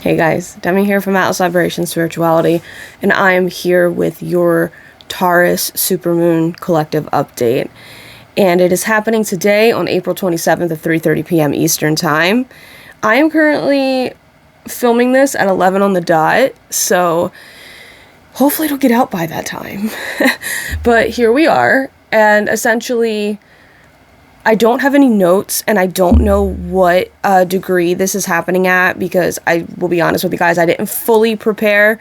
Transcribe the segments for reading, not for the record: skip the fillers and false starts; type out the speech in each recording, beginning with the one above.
Hey guys, Demi here from Atlas Vibration Spirituality, and I am here with your Taurus SuperMoon collective update. And it is happening today on April 27th at 3:30 p.m. Eastern Time. I am currently filming this at 11 on the dot, so hopefully it'll get out by that time. But here we are, and essentially I don't have any notes, and I don't know what degree this is happening at, because I will be honest with you guys, I didn't fully prepare.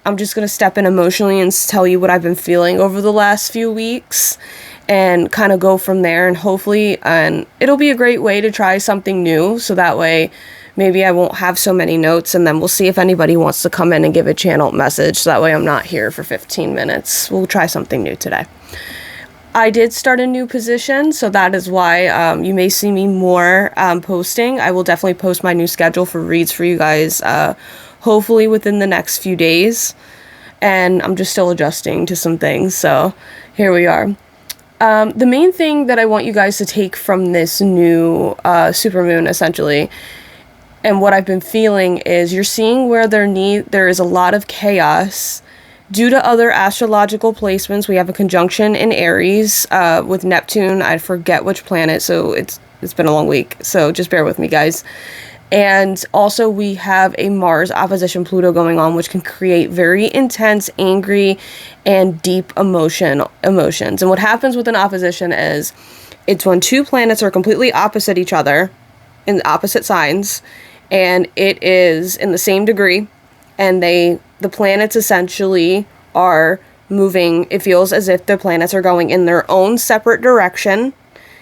I'm just going to step in emotionally and tell you what I've been feeling over the last few weeks and kind of go from there, and hopefully it'll be a great way to try something new, so that way maybe I won't have so many notes, and then we'll see if anybody wants to come in and give a channeled message, so that way I'm not here for 15 minutes. We'll try something new today. I did start a new position, so that is why you may see me more posting. I will definitely post my new schedule for reads for you guys, hopefully within the next few days. And I'm just still adjusting to some things, so here we are. The main thing that I want you guys to take from this new supermoon, essentially, and what I've been feeling is you're seeing where there is a lot of chaos. Due to other astrological placements, we have a conjunction in Aries with Neptune. I forget which planet, so it's been a long week, so just bear with me, guys. And also we have a Mars opposition Pluto going on, which can create very intense, angry, and deep emotions. And what happens with an opposition is it's when two planets are completely opposite each other in opposite signs, and it is in the same degree, and the planets essentially are moving. It feels as if the planets are going in their own separate direction.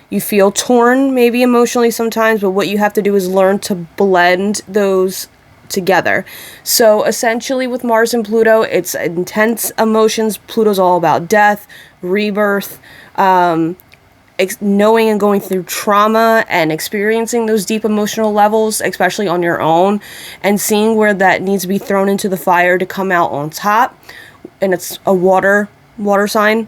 You feel torn, maybe emotionally sometimes, but what you have to do is learn to blend those together. So essentially with Mars and Pluto, it's intense emotions. Pluto's all about death, rebirth, knowing and going through trauma and experiencing those deep emotional levels, especially on your own, and seeing where that needs to be thrown into the fire to come out on top. And it's a water sign,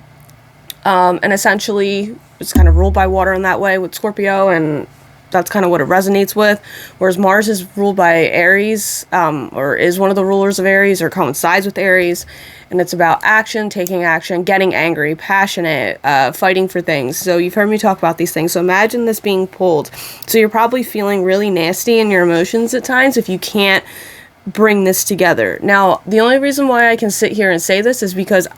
and essentially it's kind of ruled by water in that way with Scorpio, and that's kind of what it resonates with. Whereas Mars is ruled by Aries, or is one of the rulers of Aries, or coincides with Aries, and it's about action, taking action, getting angry, passionate, fighting for things. So you've heard me talk about these things. So imagine this being pulled. So you're probably feeling really nasty in your emotions at times if you can't bring this together. Now, the only reason why I can sit here and say this is because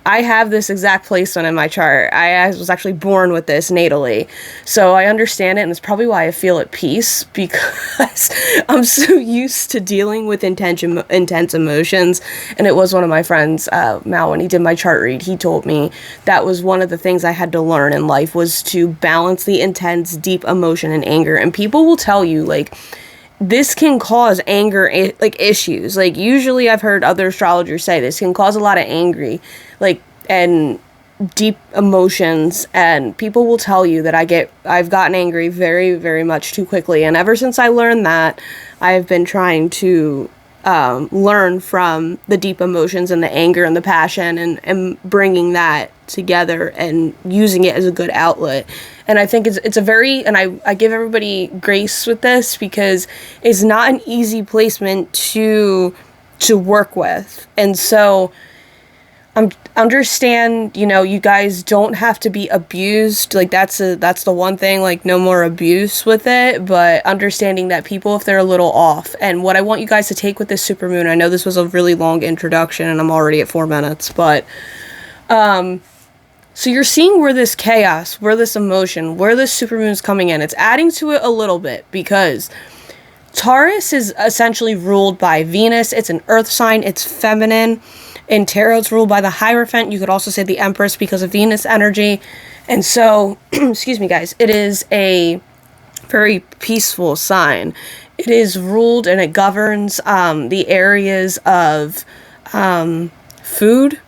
I have this exact placement in my chart. I was actually born with this natally. So I understand it, and it's probably why I feel at peace, because I'm so used to dealing with intense emotions. And it was one of my friends, Mal, when he did my chart read, he told me that was one of the things I had to learn in life, was to balance the intense, deep emotion and anger. And people will tell you, like, this can cause anger, like, issues. Like, usually I've heard other astrologers say this can cause a lot of angry, like, and deep emotions, and people will tell you that I've gotten angry very, very much too quickly. And ever since I learned that, I've been trying to learn from the deep emotions and the anger and the passion, and bringing that together and using it as a good outlet. And I think it's a very, and I give everybody grace with this, because it's not an easy placement to work with. And so understand, you guys don't have to be abused. Like, that's the one thing, like, no more abuse with it, but understanding that people, if they're a little off. And what I want you guys to take with this supermoon, I know this was a really long introduction and I'm already at 4 minutes, but so you're seeing where this chaos, where this emotion, where this supermoon is coming in. It's adding to it a little bit, because Taurus is essentially ruled by Venus. It's an earth sign. It's feminine. In tarot, it's ruled by the Hierophant. You could also say the Empress because of Venus energy. And so, excuse me, guys, it is a very peaceful sign. It is ruled and it governs the areas of food,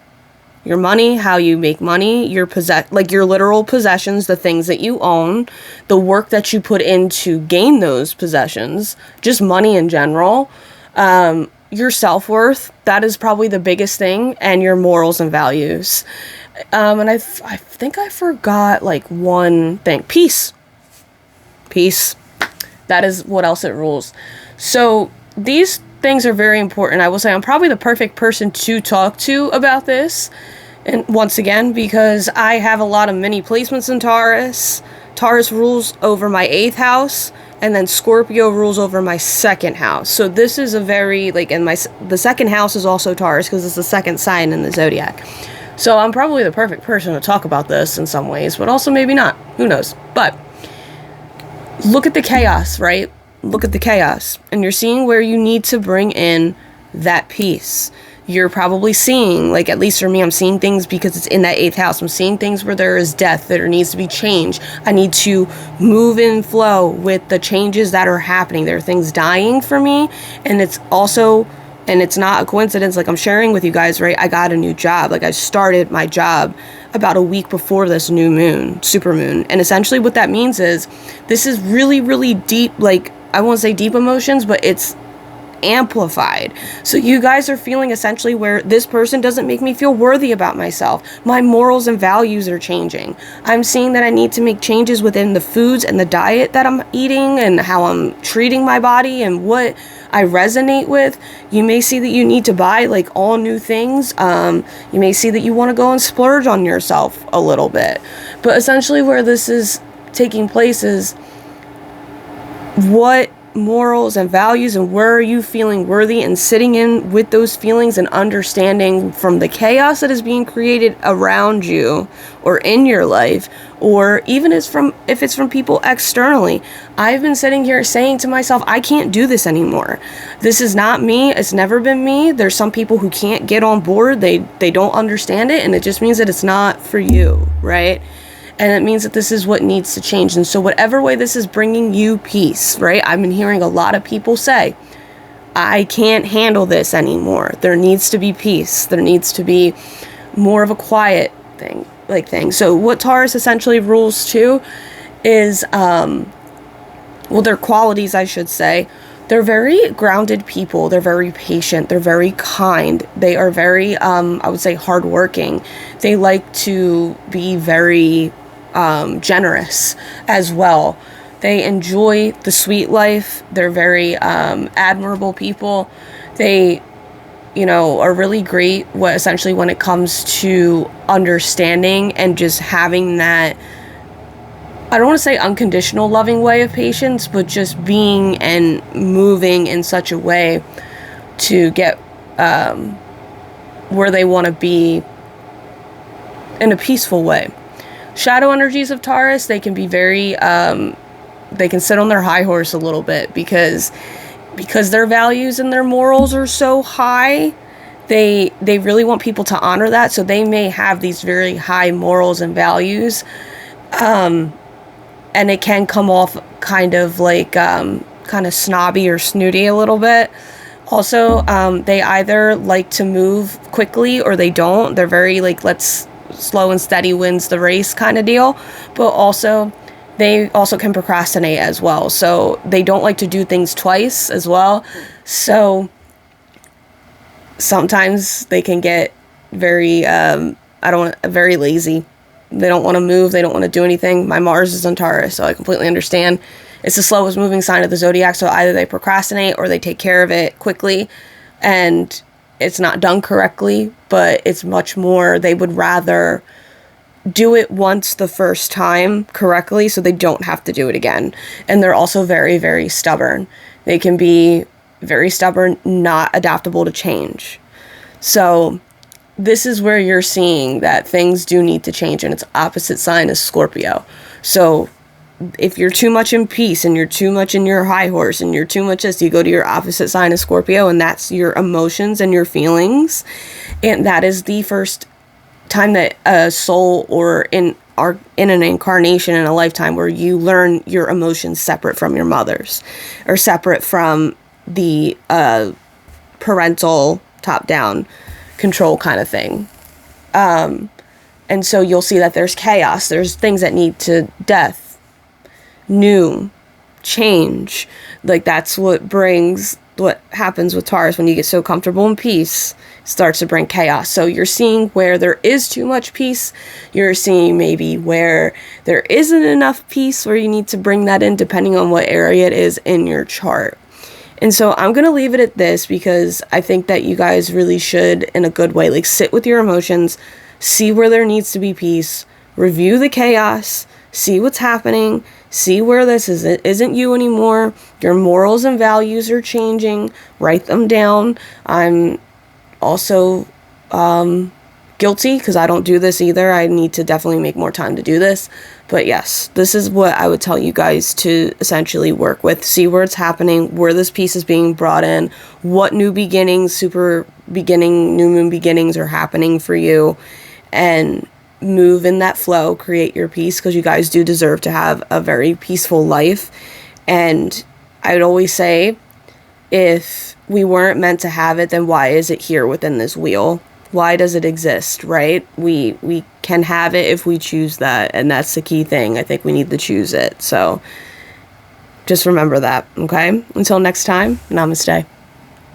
your money, how you make money, your literal possessions, the things that you own, the work that you put in to gain those possessions, just money in general, your self-worth, that is probably the biggest thing, and your morals and values. And I think I forgot, like, one thing. Peace. That is what else it rules. So these things are very important. I will say I'm probably the perfect person to talk to about this. And once again, because I have a lot of mini placements in Taurus. Taurus rules over my 8th house, and then Scorpio rules over my 2nd house. So this is a very, like, and the 2nd house is also Taurus because it's the 2nd sign in the zodiac. So I'm probably the perfect person to talk about this in some ways, but also maybe not. Who knows? But look at the chaos, right? Look at the chaos. And you're seeing where you need to bring in that peace. You're probably seeing, like, at least for me, I'm seeing things because it's in that 8th house. I'm seeing things where there is death, there needs to be change. I need to move in flow with the changes that are happening. There are things dying for me, and it's also, and it's not a coincidence, like I'm sharing with you guys, right? I got a new job. Like, I started my job about a week before this new moon, SuperMoon. And essentially what that means is this is really, really deep, like, I won't say deep emotions, but it's amplified. So you guys are feeling essentially where this person doesn't make me feel worthy about myself. My morals and values are changing. I'm seeing that I need to make changes within the foods and the diet that I'm eating and how I'm treating my body and what I resonate with. You may see that you need to buy like all new things. You may see that you want to go and splurge on yourself a little bit. But essentially where this is taking place is what morals and values and where are you feeling worthy, and sitting in with those feelings and understanding from the chaos that is being created around you or in your life, or even if it's from people externally. I've been sitting here saying to myself, I can't do this anymore. This is not me. It's never been me. There's some people who can't get on board. They don't understand it, and it just means that it's not for you, right? And it means that this is what needs to change. And so whatever way this is bringing you peace, right? I've been hearing a lot of people say, I can't handle this anymore. There needs to be peace. There needs to be more of a quiet thing. So what Taurus essentially rules too is, their qualities, I should say. They're very grounded people. They're very patient. They're very kind. They are very, I would say, hardworking. They like to be very generous as well. They enjoy the sweet life. They're very admirable people. They, are really great essentially when it comes to understanding and just having that, I don't want to say unconditional loving way of patience, but just being and moving in such a way to get where they want to be in a peaceful way. Shadow energies of Taurus, they can be very, they can sit on their high horse a little bit because their values and their morals are so high. They really want people to honor that, so they may have these very high morals and values. And it can come off kind of like kind of snobby or snooty a little bit. Also, they either like to move quickly or they don't. They're very like, let's slow and steady wins the race kind of deal. But also, they also can procrastinate as well. So they don't like to do things twice as well. So sometimes they can get very, very lazy. They don't want to move. They don't want to do anything. My Mars is on Taurus, so I completely understand. It's the slowest moving sign of the zodiac, so either they procrastinate or they take care of it quickly, and it's not done correctly, but it's much more, they would rather do it once the first time correctly so they don't have to do it again. And they're also very, very stubborn. They can be very stubborn, not adaptable to change. So this is where you're seeing that things do need to change, and its opposite sign is Scorpio. So if you're too much in peace and you're too much in your high horse and you're too much this, you go to your opposite sign of Scorpio, and that's your emotions and your feelings. And that is the first time that a soul or in an incarnation in a lifetime where you learn your emotions separate from your mother's or separate from the parental top-down control kind of thing. And so you'll see that there's chaos. There's things that need to death, new, change. Like that's what happens with Taurus when you get so comfortable in peace, starts to bring chaos. So you're seeing where there is too much peace. You're seeing maybe where there isn't enough peace, where you need to bring that in depending on what area it is in your chart. And so I'm going to leave it at this because I think that you guys really should, in a good way, like sit with your emotions, see where there needs to be peace, review the chaos, see what's happening, see where this isn't you anymore. Your morals and values are changing. Write them down. I'm also guilty because I don't do this either. I need to definitely make more time to do this. But yes, this is what I would tell you guys to essentially work with. See where it's happening, where this piece is being brought in, what new beginnings, super beginning, new moon beginnings are happening for you, and move in that flow, create your peace, because you guys do deserve to have a very peaceful life. And I would always say, if we weren't meant to have it, then why is it here within this wheel? Why does it exist, right? We can have it if we choose that, and that's the key thing. I think we need to choose it. So just remember that, okay? Until next time, namaste.